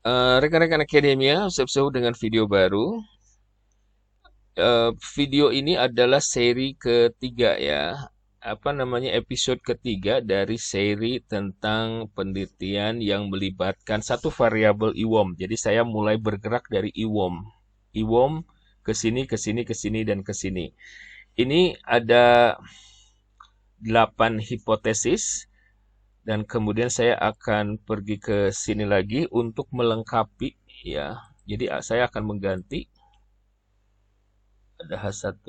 Rekan-rekan akademia, siap-siap dengan video baru. Video ini adalah seri ketiga ya. Apa namanya episode ketiga dari seri tentang penelitian yang melibatkan satu variabel IWOM. Jadi saya mulai bergerak dari IWOM. IWOM ke sini, ke sini, ke sini, dan ke sini. Ini ada 8 hipotesis dan kemudian saya akan pergi ke sini lagi untuk melengkapi ya. Jadi saya akan mengganti ada H1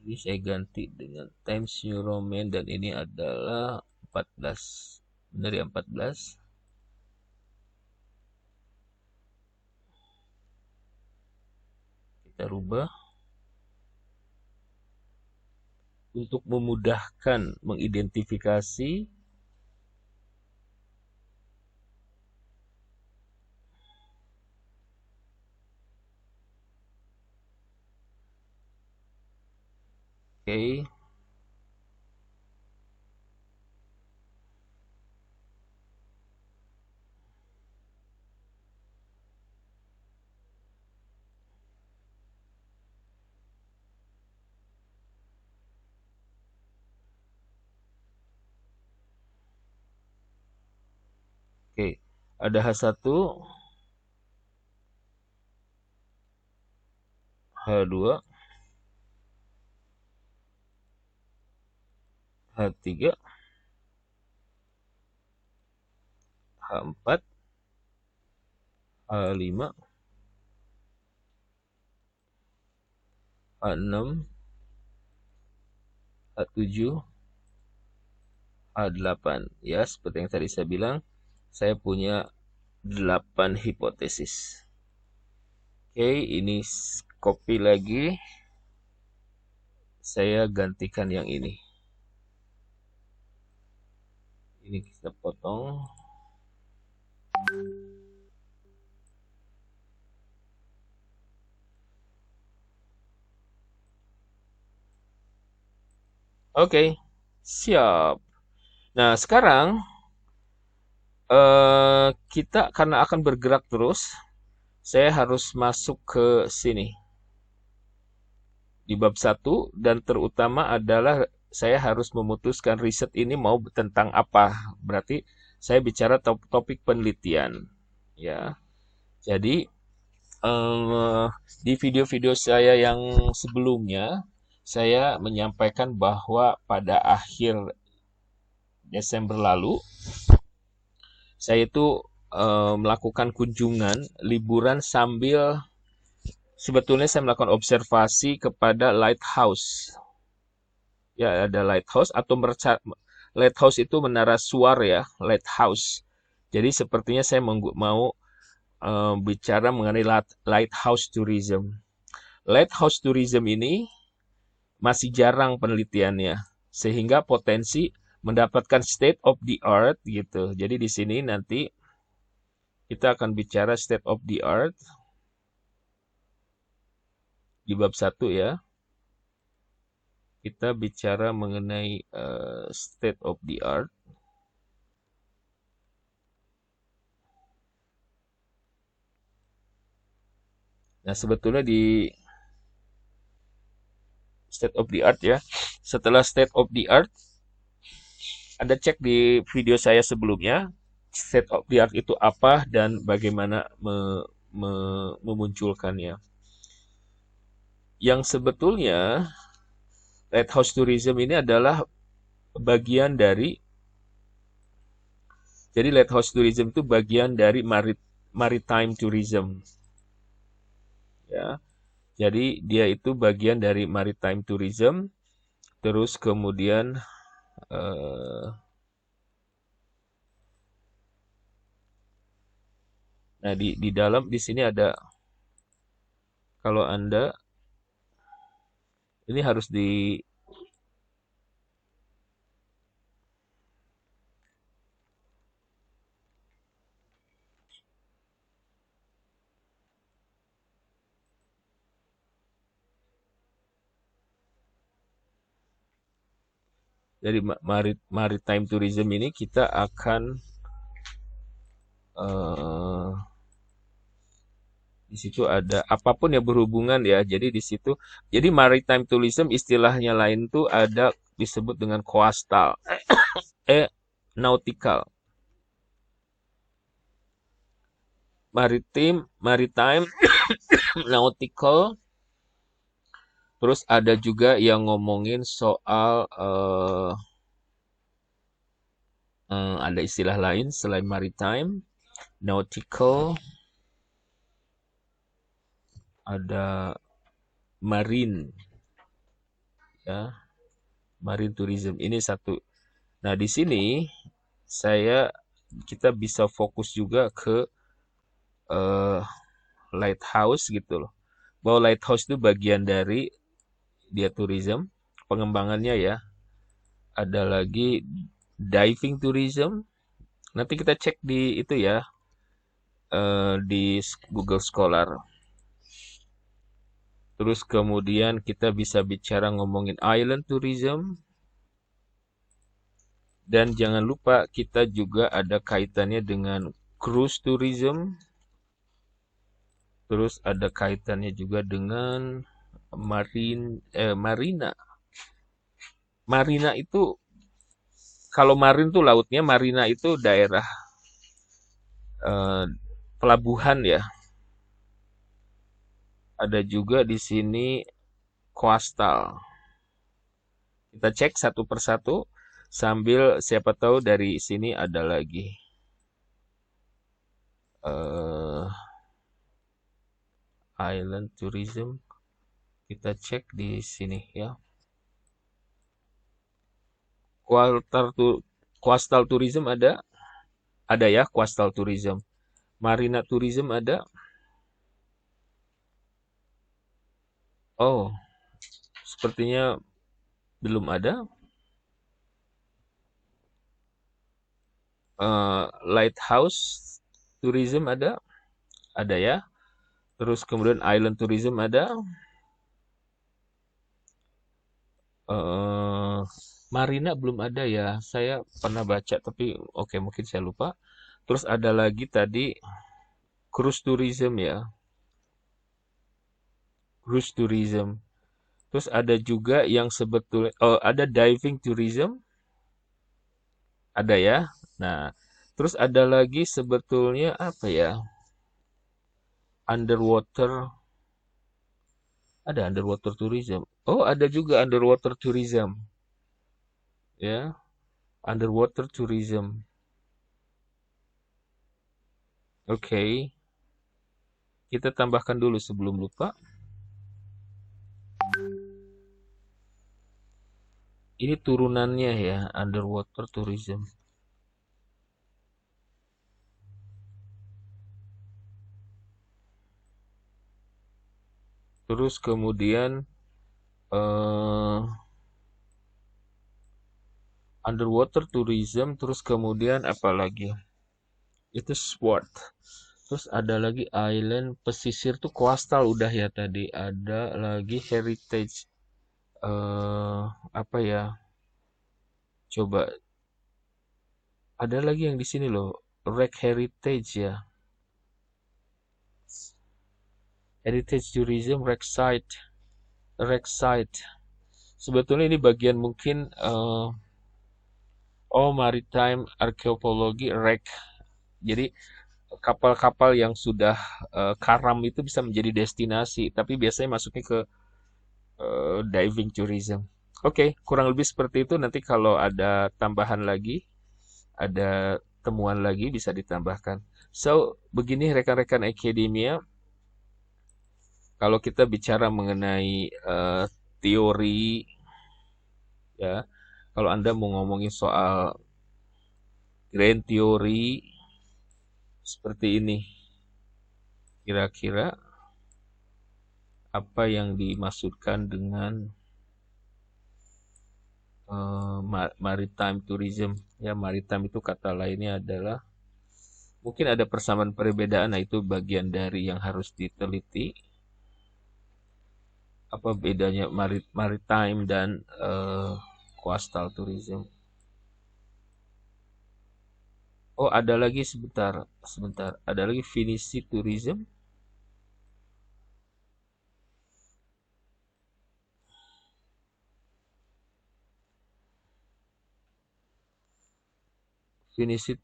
ini saya ganti dengan Times New Roman dan ini adalah 14. Benar ya 14. Kita rubah untuk memudahkan mengidentifikasi. Oke. Oke. Ada H1, H2, H3, H4, H5, H6, H7, H8. Ya, seperti yang tadi saya bilang, saya punya 8 hipotesis. Oke, ini copy lagi. Saya gantikan yang ini. Ini kita potong. Oke, siap. Nah, sekarang kita karena akan bergerak terus, saya harus masuk ke sini di bab 1 dan terutama adalah saya harus memutuskan riset ini mau tentang apa. Berarti saya bicara topik penelitian, ya. Jadi di video-video saya yang sebelumnya saya menyampaikan bahwa pada akhir Desember lalu saya itu melakukan kunjungan liburan sambil sebetulnya saya melakukan observasi kepada lighthouse. Ya, ada lighthouse atau lighthouse itu menara suar ya, lighthouse. Jadi sepertinya saya mau bicara mengenai lighthouse tourism. Lighthouse tourism ini masih jarang penelitiannya, sehingga potensi mendapatkan state of the art gitu. Jadi di sini nanti kita akan bicara state of the art di bab 1 ya. Kita bicara mengenai state of the art. Nah, sebetulnya di state of the art ya. Setelah state of the art, Anda cek di video saya sebelumnya, state of the art itu apa dan bagaimana memunculkannya. Yang sebetulnya lighthouse tourism ini adalah bagian dari, jadi lighthouse tourism itu bagian dari maritime tourism. Ya, jadi dia itu bagian dari maritime tourism. Terus kemudian nah di dalam di sini ada, kalau Anda ini harus di dari maritime tourism ini kita akan eh, di situ ada apapun yang berhubungan ya. Jadi di situ, jadi maritime tourism istilahnya lain tuh ada disebut dengan coastal, nautical, maritime, nautical. Terus ada juga yang ngomongin soal ada istilah lain selain maritime, nautical, ada marine, ya, marine tourism. Ini satu. Nah, di sini kita bisa fokus juga ke eh, lighthouse gitu loh. Bahwa lighthouse itu bagian dari dia tourism, pengembangannya ya. Ada lagi diving tourism. Nanti kita cek di itu ya, di Google Scholar. Terus kemudian kita bisa bicara ngomongin island tourism. Dan jangan lupa kita juga ada kaitannya dengan cruise tourism. Terus ada kaitannya juga dengan marina. Marina itu, kalau marin tuh lautnya, marina itu daerah eh, pelabuhan ya. Ada juga di sini coastal. Kita cek satu persatu sambil siapa tahu dari sini ada lagi eh, island tourism. Kita cek di sini ya. Coastal tourism ada ya coastal tourism. Marina tourism ada. Oh, sepertinya belum ada. Lighthouse tourism ada ya. Terus kemudian island tourism ada. eh Marina belum ada ya. Saya pernah baca tapi oke mungkin saya lupa. Terus ada lagi tadi cruise tourism ya. Cruise tourism. Terus ada juga yang sebetulnya ada diving tourism. Ada ya. Nah, terus ada lagi sebetulnya apa ya? Underwater. Ada underwater tourism. Oh, ada juga underwater tourism. Ya, underwater tourism. Oke. Kita tambahkan dulu sebelum lupa. Ini turunannya ya, underwater tourism. Terus kemudian underwater tourism, terus kemudian apa lagi? Itu sport. Terus ada lagi island pesisir tuh coastal udah ya tadi. Ada lagi heritage. Apa ya? Coba ada lagi yang di sini loh. Wreck heritage ya. Heritage tourism, wreck site. Sebetulnya ini bagian mungkin maritime archaeology wreck. Jadi kapal-kapal yang sudah karam itu bisa menjadi destinasi, tapi biasanya masuknya ke diving tourism. Oke, kurang lebih seperti itu. Nanti kalau ada tambahan lagi, ada temuan lagi bisa ditambahkan. So, begini rekan-rekan akademia, kalau kita bicara mengenai teori, ya, kalau Anda mau ngomongin soal grand theory seperti ini, kira-kira apa yang dimaksudkan dengan maritime tourism? Ya, maritime itu kata lainnya adalah mungkin ada persamaan perbedaan, nah itu bagian dari yang harus diteliti. Apa bedanya maritime dan coastal tourism? Oh, ada lagi sebentar, sebentar. Ada lagi Finisi Tourism. Finisi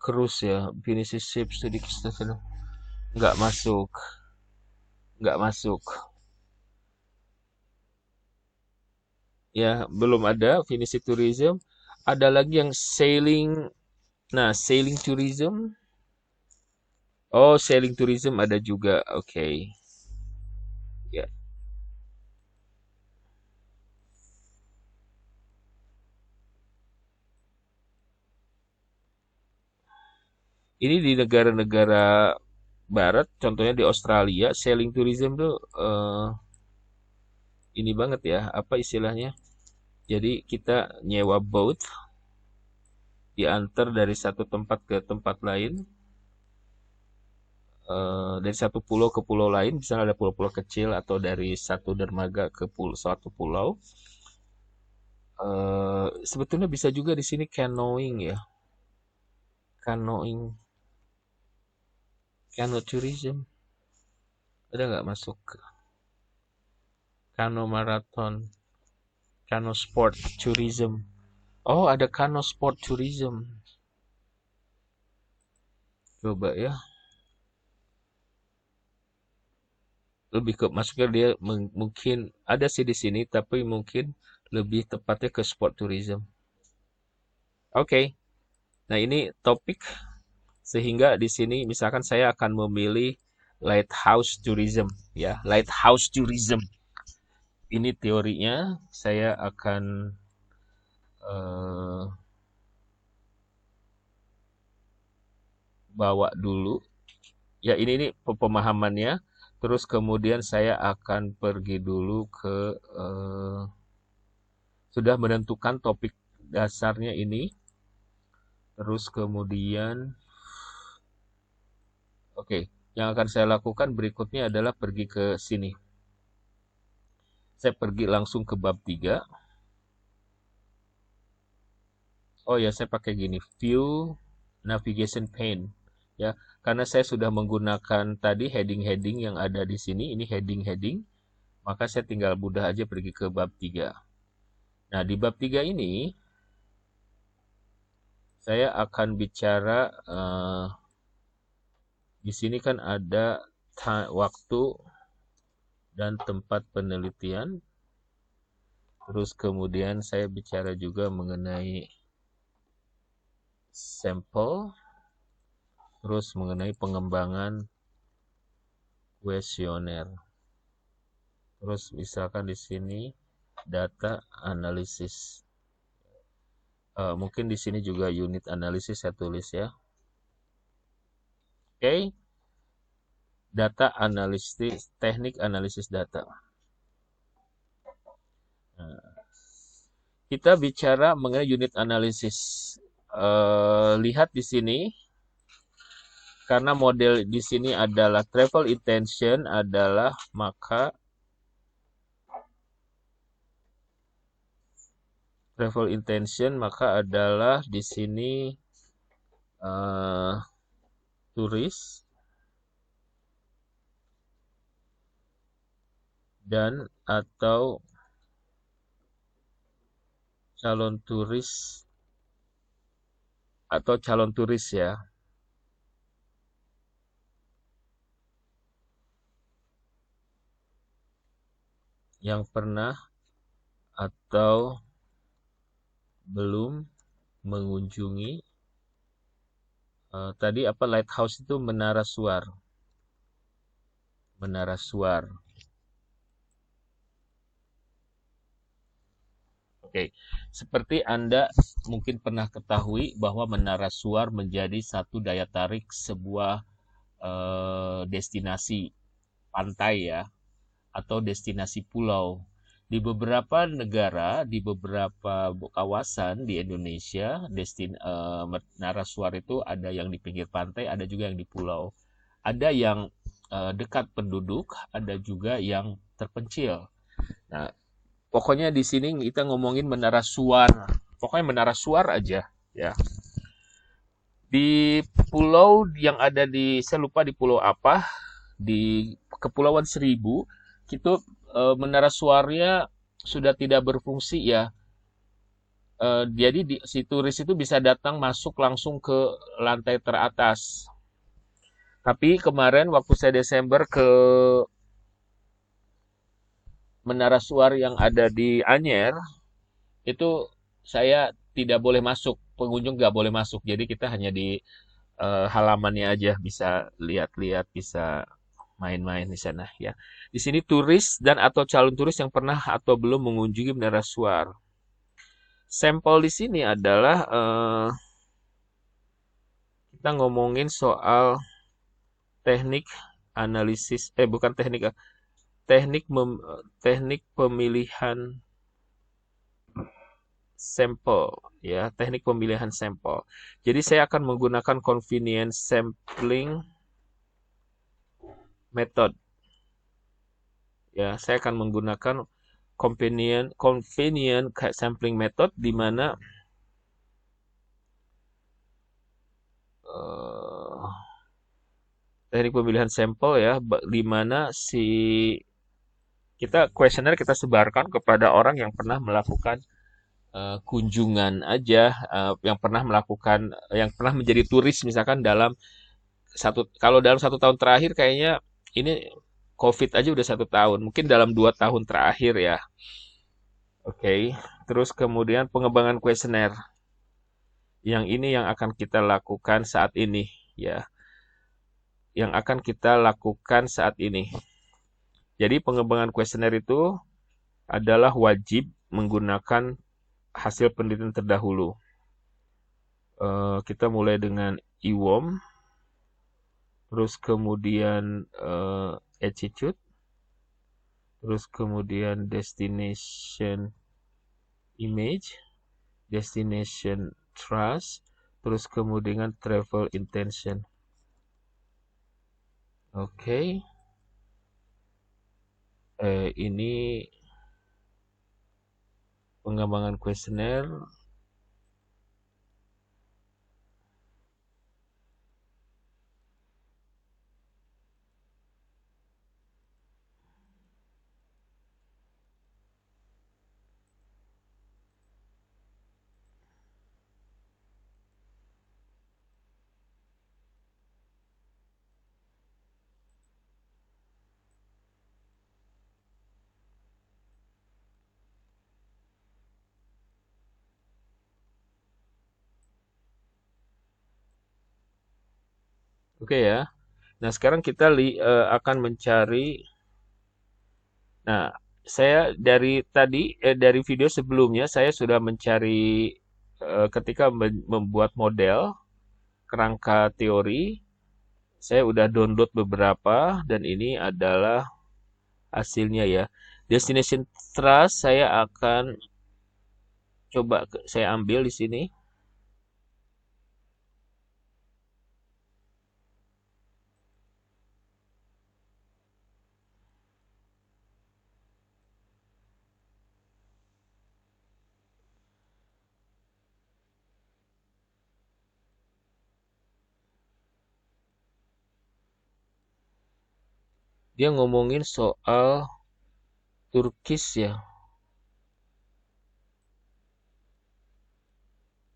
Cruise ya, Finisi Ships to the Station. Nggak masuk, nggak masuk. Ya, belum ada Finisi Tourism. Ada lagi yang sailing. Nah, sailing tourism. Oh, sailing tourism ada juga. Oke. Ya. Ini di negara-negara barat, contohnya di Australia, sailing tourism tuh ini banget ya, apa istilahnya? Jadi kita nyewa boat, diantar dari satu tempat ke tempat lain, dari satu pulau ke pulau lain, misalnya ada pulau-pulau kecil atau dari satu dermaga ke suatu pulau. Sebetulnya bisa juga di sini canoeing ya, canoeing, canoe tourism, ada nggak masuk? Canoe marathon, canoe sport tourism. Oh, ada canoe sport tourism. Coba ya. Lebih ke masuknya dia mungkin ada sih di sini, tapi mungkin lebih tepatnya ke sport tourism. Oke. Nah, ini topik sehingga di sini misalkan saya akan memilih lighthouse tourism ya, lighthouse tourism. Ini teorinya saya akan eh, bawa dulu. Ya, ini pemahamannya. Terus kemudian saya akan pergi dulu ke sudah menentukan topik dasarnya ini. Terus kemudian, oke, yang akan saya lakukan berikutnya adalah pergi ke sini. Saya pergi langsung ke bab 3. Oh ya, saya pakai gini, view navigation pane. Ya, karena saya sudah menggunakan tadi heading-heading yang ada di sini, ini heading-heading, maka saya tinggal mudah aja pergi ke bab 3. Nah, di bab 3 ini saya akan bicara di sini kan ada waktu dan tempat penelitian. Terus kemudian saya bicara juga mengenai sampel, terus mengenai pengembangan kuesioner. Terus misalkan di sini data analisis. Mungkin di sini juga unit analisis saya tulis ya. Oke, data analisis, teknik analisis data. Nah, kita bicara mengenai unit analisis. Lihat di sini, karena model di sini adalah travel intention adalah maka travel intention maka adalah di sini turis dan atau calon turis atau calon turis ya. Yang pernah atau belum mengunjungi tadi apa lighthouse itu menara suar. Menara suar. Oke, seperti Anda mungkin pernah ketahui bahwa menara suar menjadi satu daya tarik sebuah destinasi pantai ya, atau destinasi pulau. Di beberapa negara, di beberapa kawasan di Indonesia, menara suar itu ada yang di pinggir pantai, ada juga yang di pulau. Ada yang dekat penduduk, ada juga yang terpencil. Nah, pokoknya di sini kita ngomongin menara suar. Pokoknya menara suar aja ya. Di pulau yang ada di, saya lupa di pulau apa, di Kepulauan Seribu, itu menara suarnya sudah tidak berfungsi ya. Jadi si turis itu bisa datang masuk langsung ke lantai teratas. Tapi kemarin waktu saya Desember ke menara suar yang ada di Anyer, itu saya tidak boleh masuk, pengunjung nggak boleh masuk. Jadi kita hanya di halamannya aja bisa lihat-lihat, bisa main-main di sana ya. Di sini turis dan atau calon turis yang pernah atau belum mengunjungi Menara Suar. Sampel di sini adalah kita ngomongin soal teknik analisis, bukan teknik, teknik teknik pemilihan sampel ya, teknik pemilihan sampel. Jadi saya akan menggunakan convenience sampling method. Ya, saya akan menggunakan convenient sampling method di mana teknik pemilihan sampel ya, di mana si kuesioner kita sebarkan kepada orang yang pernah melakukan kunjungan aja, yang pernah menjadi turis misalkan kalau dalam 1 tahun terakhir kayaknya ini COVID aja udah 1 tahun, mungkin dalam 2 tahun terakhir ya. Oke, terus kemudian pengembangan kuesioner. Yang ini yang akan kita lakukan saat ini ya. Yang akan kita lakukan saat ini. Jadi pengembangan kuesioner itu adalah wajib menggunakan hasil penelitian terdahulu. Kita mulai dengan IWOM, terus kemudian attitude, terus kemudian destination image, destination trust, terus kemudian travel intention. Oke. Ini pengembangan kuesioner. Oke ya. Nah, sekarang kita akan mencari. Nah, saya dari video sebelumnya saya sudah mencari ketika membuat model kerangka teori, saya udah download beberapa dan ini adalah hasilnya ya. Destination Trust saya akan coba saya ambil di sini. Dia ngomongin soal Turkish ya,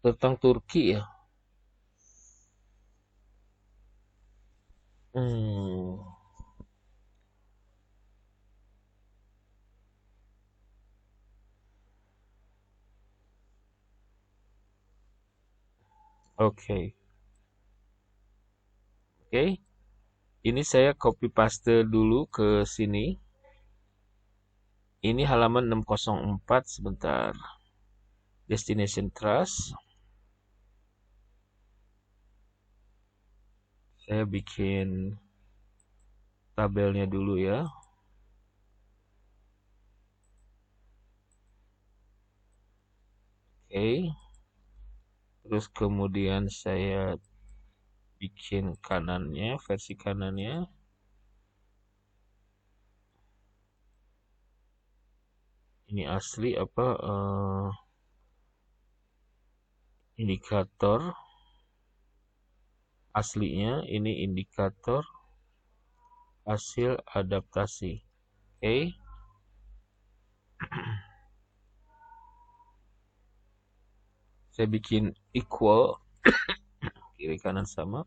tentang Turki ya. Hmm, oke. Oke, ini saya copy paste dulu ke sini. Ini halaman 604 sebentar. Destination Trust. Saya bikin tabelnya dulu ya. Oke. Terus kemudian saya bikin kanannya, versi kanannya. Ini asli apa? Indikator. aslinya, ini indikator hasil adaptasi. Oke. Saya bikin equal, kiri kanan sama.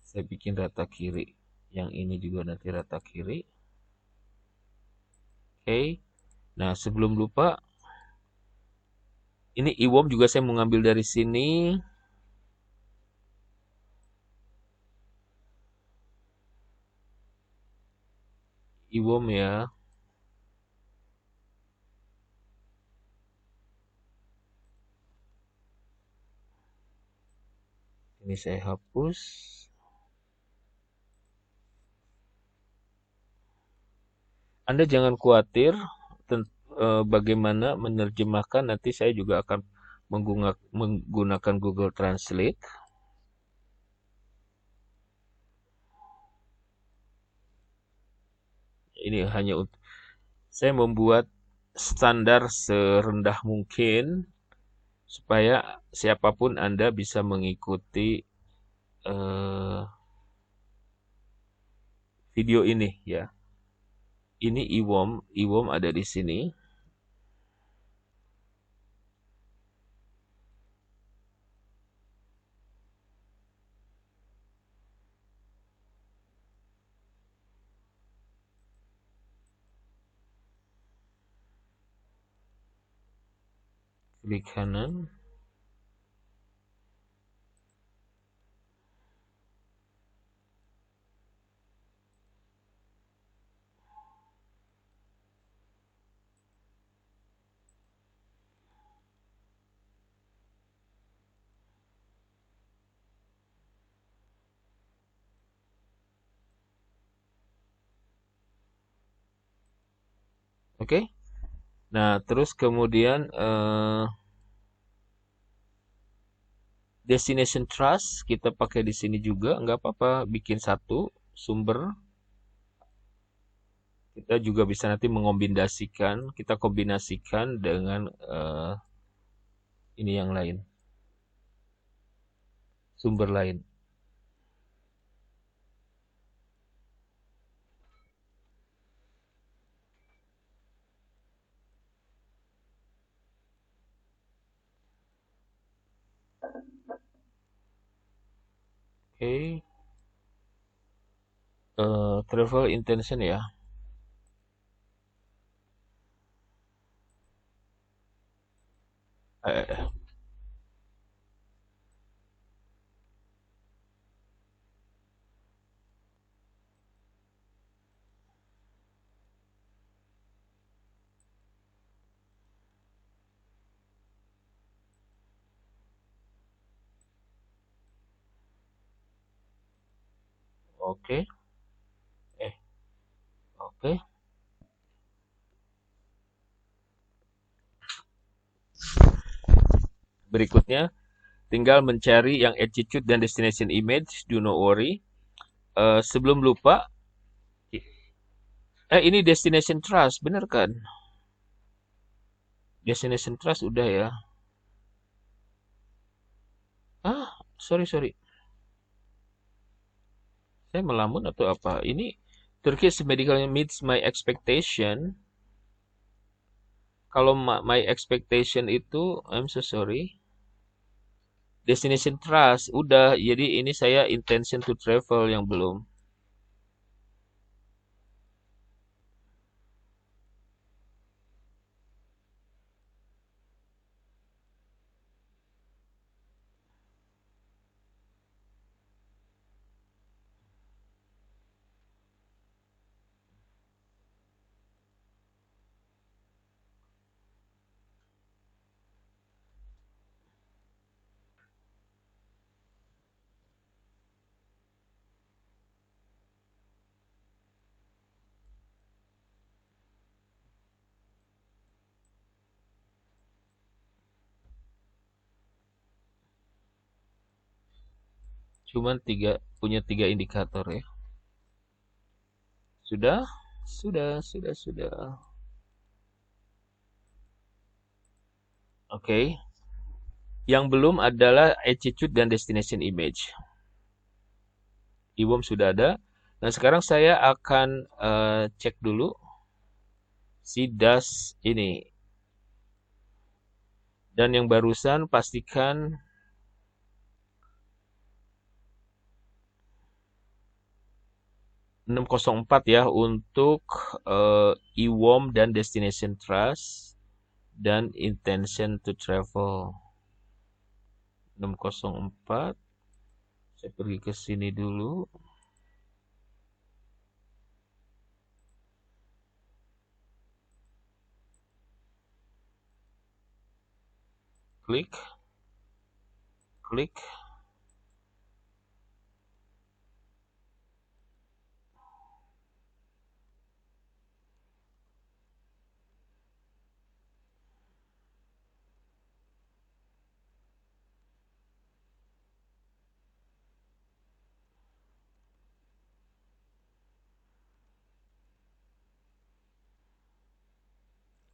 Saya bikin rata kiri. Yang ini juga nanti rata kiri. Oke. Nah, sebelum lupa, ini IWOM juga saya mau ngambil dari sini. IWOM ya. Ini saya hapus. Anda jangan khawatir bagaimana menerjemahkan. Nanti saya juga akan menggunakan Google Translate. Ini hanya untuk saya membuat standar serendah mungkin supaya siapapun Anda bisa mengikuti video ini ya. Ini IWOM ada di sini. Klik kanan. Oke. Nah, terus kemudian destination trust kita pakai di sini juga, nggak apa-apa bikin satu sumber. Kita juga bisa nanti kita kombinasikan dengan ini yang lain, sumber lain. Oke. Travel intention ya. Eh, Oke. Oke. Berikutnya, tinggal mencari yang attitude dan destination image. Do not worry. Sebelum lupa, ini destination trust, bener kan? Destination trust udah ya. Sorry. Saya melamun atau apa? Ini Turkish medical meets my expectation. Kalau my expectation itu, I'm so sorry. Destination trust udah. Jadi ini saya intention to travel yang belum. Cuman punya tiga indikator ya. Sudah. Oke. Yang belum adalah attitude dan destination image. IWOM sudah ada. Nah, sekarang saya akan cek dulu si das ini. Dan yang barusan pastikan 604 ya untuk IWOM dan destination trust dan intention to travel. 604. Saya pergi ke sini dulu. Klik. Klik.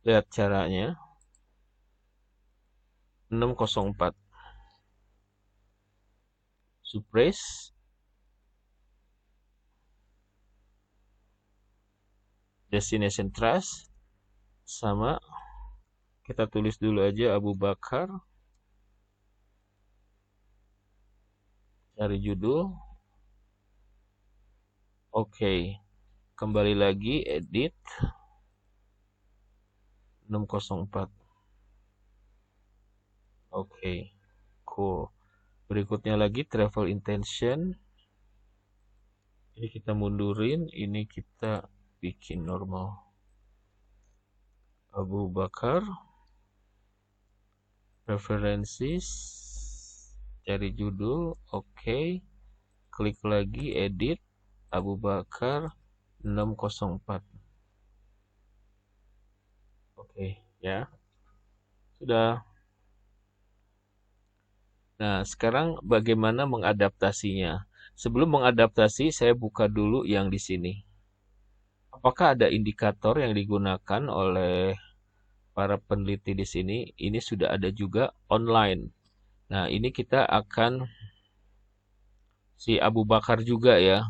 Lihat caranya. 604. Suppress. Destination trust. Sama. Kita tulis dulu aja Abu Bakar. Cari judul. Oke. Kembali lagi edit. 604. Oke. Cool. Berikutnya lagi travel intention. Ini kita mundurin, ini kita bikin normal. Abu Bakar. Preferences. Cari judul. Oke. Klik lagi edit. Abu Bakar 604. Oke, ya. Sudah. Nah, sekarang bagaimana mengadaptasinya? Sebelum mengadaptasi, saya buka dulu yang di sini. Apakah ada indikator yang digunakan oleh para peneliti di sini? Ini sudah ada juga online. Nah, ini kita akan si Abu Bakar juga ya.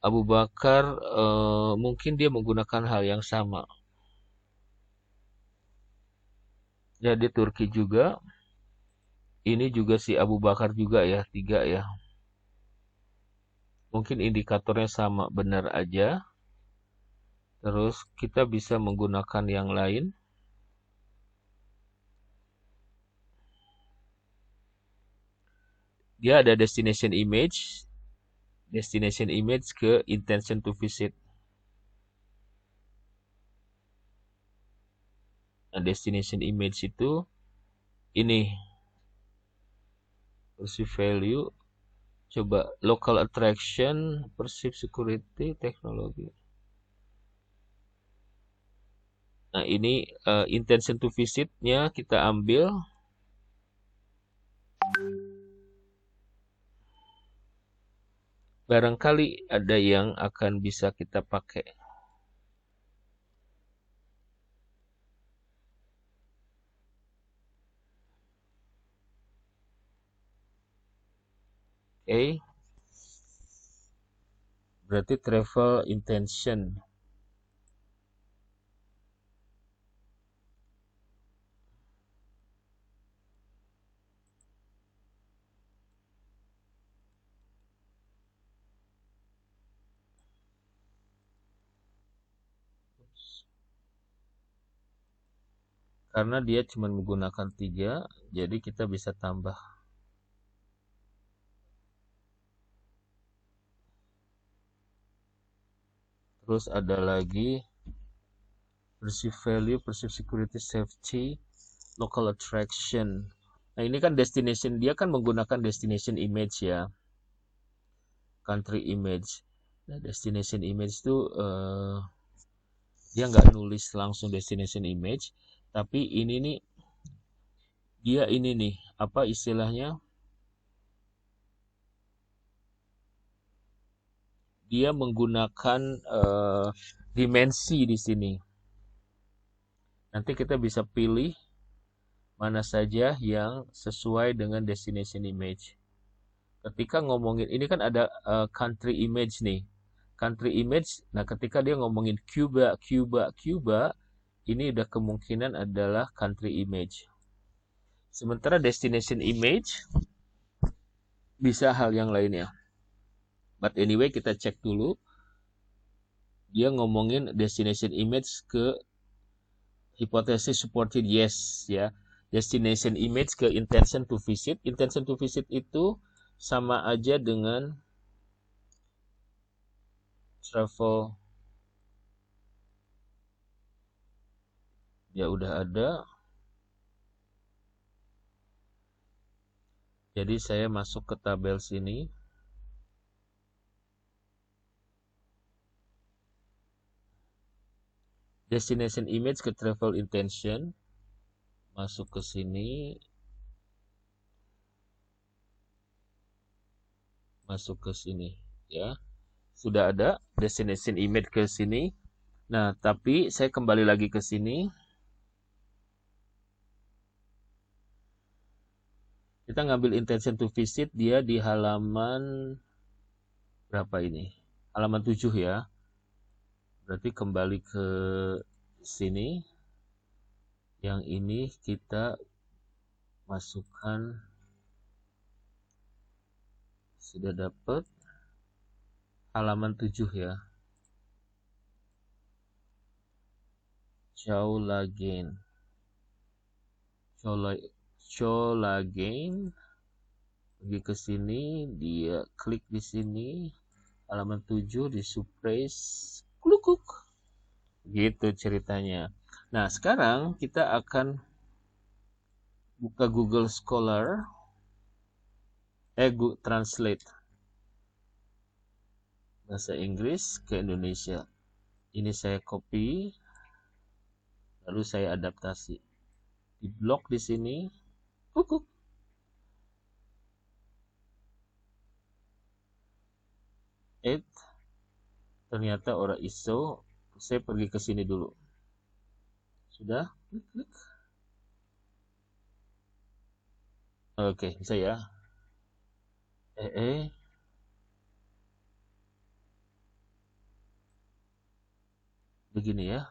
Abu Bakar mungkin dia menggunakan hal yang sama. Jadi Turki juga. Ini juga si Abu Bakar juga ya, 3 ya. Mungkin indikatornya sama, benar aja. Terus kita bisa menggunakan yang lain. Dia ada destination image ke intention to visit. Nah, destination image itu ini perceive value, coba local attraction, perceive security, teknologi. Nah, ini intention to visit-nya kita ambil. Barangkali ada yang akan bisa kita pakai. Oke. Berarti travel intention. Karena dia cuma menggunakan 3, jadi kita bisa tambah. Terus ada lagi perceive value, perceive security, safety, local attraction. Nah, ini kan destination, dia kan menggunakan destination image ya. Country image. Nah, destination image itu dia nggak nulis langsung destination image, tapi ini nih, dia ini nih, apa istilahnya? Dia menggunakan dimensi di sini. Nanti kita bisa pilih mana saja yang sesuai dengan destination image. Ketika ngomongin ini kan ada country image nih. Country image, nah ketika dia ngomongin Cuba, ini udah kemungkinan adalah country image. Sementara destination image bisa hal yang lainnya. But anyway, kita cek dulu. Dia ngomongin destination image ke hipotesis supported yes ya. Destination image ke intention to visit. Intention to visit itu sama aja dengan travel. Ya udah ada. Jadi saya masuk ke tabel sini. Destination image ke travel intention. Masuk ke sini. Masuk ke sini ya. Sudah ada destination image ke sini. Nah, tapi saya kembali lagi ke sini. Kita ngambil intention to visit, dia di halaman berapa ini? Halaman 7 ya. Berarti kembali ke sini. Yang ini kita masukkan. Sudah dapat halaman 7 ya. Chow-Lagen. Pergi ke sini, dia klik di sini, halaman 7 di suppress, klukuk. Gitu ceritanya. Nah, sekarang kita akan buka Google Scholar, Google Translate bahasa Inggris ke Indonesia. Ini saya copy, lalu saya adaptasi. Di blok di sini, kukuk. Ternyata orang ISO, saya pergi ke sini dulu. Sudah? Klik. Oke, bisa ya. Begini ya.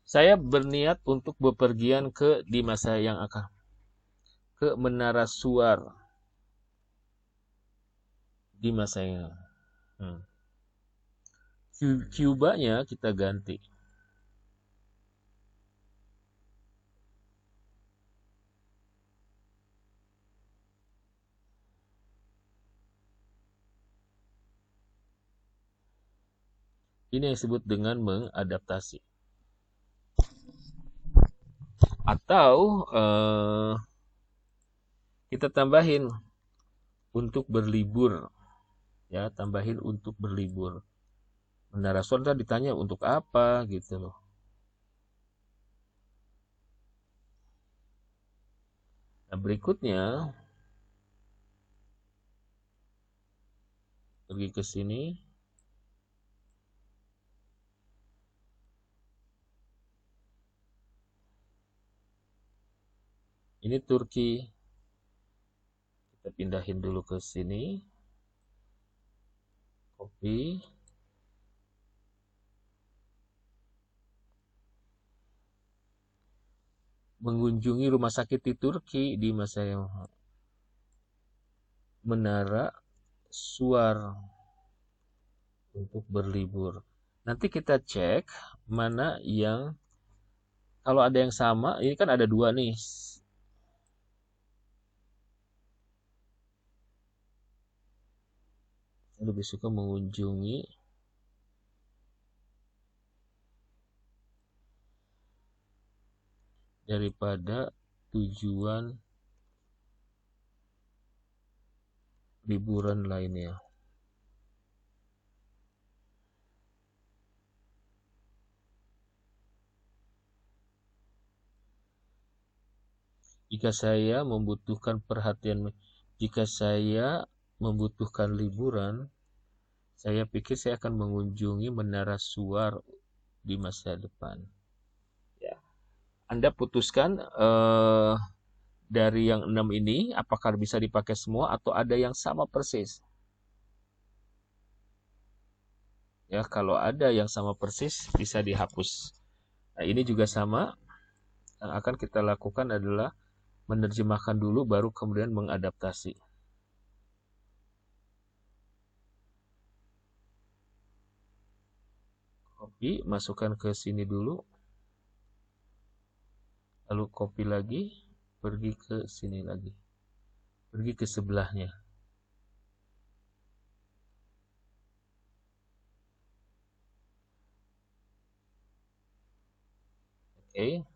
Saya berniat untuk bepergian di masa yang akan ke Menara Suar di masa yang Cuba-nya kita ganti. Ini yang disebut dengan mengadaptasi. Atau kita tambahin untuk berlibur. Ya, tambahin untuk berlibur. Menara Suar ditanya untuk apa gitu loh. Nah, berikutnya pergi ke sini. Ini Turki. Kita pindahin dulu ke sini. Copy. Mengunjungi rumah sakit di Turki di masa yang Menara Suar untuk berlibur. Nanti kita cek mana yang, kalau ada yang sama, ini kan ada dua nih. Saya lebih suka mengunjungi daripada tujuan liburan lainnya. Jika saya membutuhkan liburan, saya pikir saya akan mengunjungi Menara Suar di masa depan. Ya. Anda putuskan dari yang 6 ini, apakah bisa dipakai semua atau ada yang sama persis. Ya, kalau ada yang sama persis, bisa dihapus. Nah, ini juga sama. Yang akan kita lakukan adalah menerjemahkan dulu, baru kemudian mengadaptasi. Copy, masukkan ke sini dulu. Lalu copy lagi, pergi ke sini lagi. Pergi ke sebelahnya. Oke.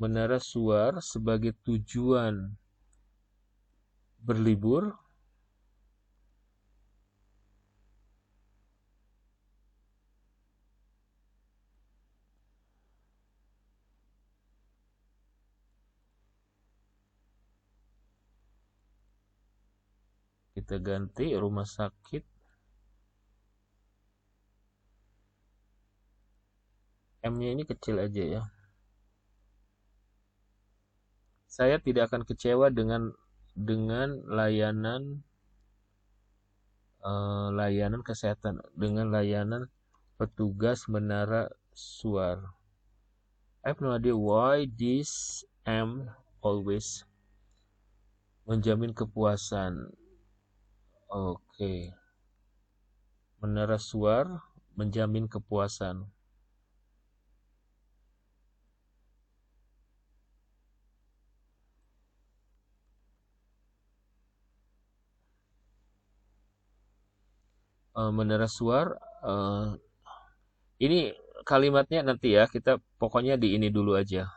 Menara Suar sebagai tujuan berlibur. Kita ganti rumah sakit. M-nya ini kecil aja ya. Saya tidak akan kecewa dengan layanan kesehatan, dengan layanan petugas Menara Suar. I have no idea why this M always menjamin kepuasan. Oke. Menara Suar menjamin kepuasan. Menara Suar, ini kalimatnya nanti ya, kita pokoknya di ini dulu aja.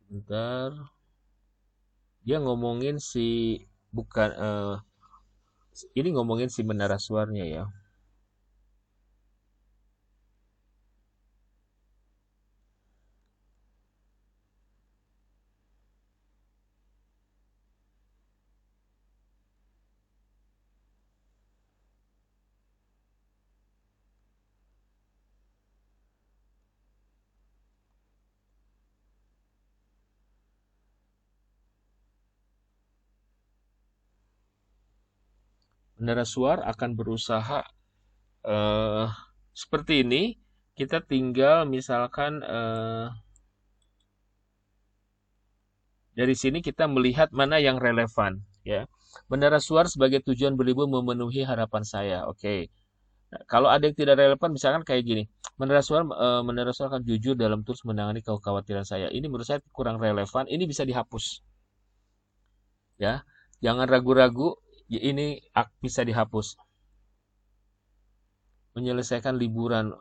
Sebentar. Dia ngomongin bukan ini ngomongin si Menara Suarnya ya. Menara Suar akan berusaha seperti ini. Kita tinggal misalkan dari sini kita melihat mana yang relevan ya. Menara Suar sebagai tujuan berlibur memenuhi harapan saya. Oke. Nah, kalau ada yang tidak relevan misalkan kayak gini. Menara Suar akan jujur dalam terus menangani kekhawatiran saya. Ini menurut saya kurang relevan. Ini bisa dihapus. Ya. Jangan ragu-ragu, ini bisa dihapus. Menyelesaikan liburan.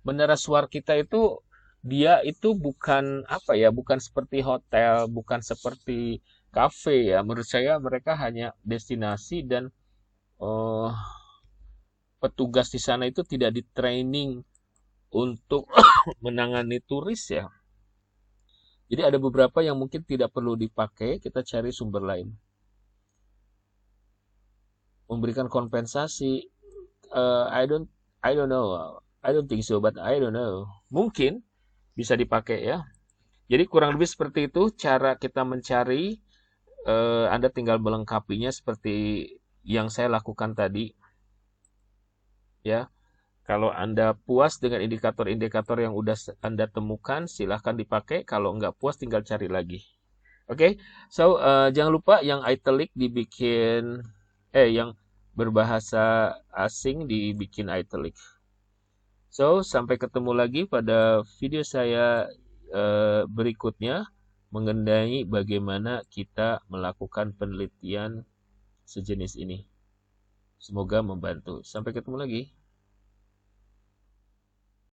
Menara Suar kita itu dia itu bukan apa ya, bukan seperti hotel, bukan seperti kafe ya. Menurut saya mereka hanya destinasi dan petugas di sana itu tidak di training untuk menangani turis ya. Jadi ada beberapa yang mungkin tidak perlu dipakai, kita cari sumber lain. Memberikan kompensasi, I don't know, I don't think so, but I don't know. Mungkin bisa dipakai ya. Jadi kurang lebih seperti itu cara kita mencari. Anda tinggal melengkapinya seperti yang saya lakukan tadi. Ya, kalau Anda puas dengan indikator-indikator yang udah Anda temukan, silahkan dipakai. Kalau nggak puas, tinggal cari lagi. Oke, so jangan lupa yang italic dibikin, yang berbahasa asing dibikin italic. So, sampai ketemu lagi pada video saya berikutnya mengenai bagaimana kita melakukan penelitian sejenis ini. Semoga membantu. Sampai ketemu lagi.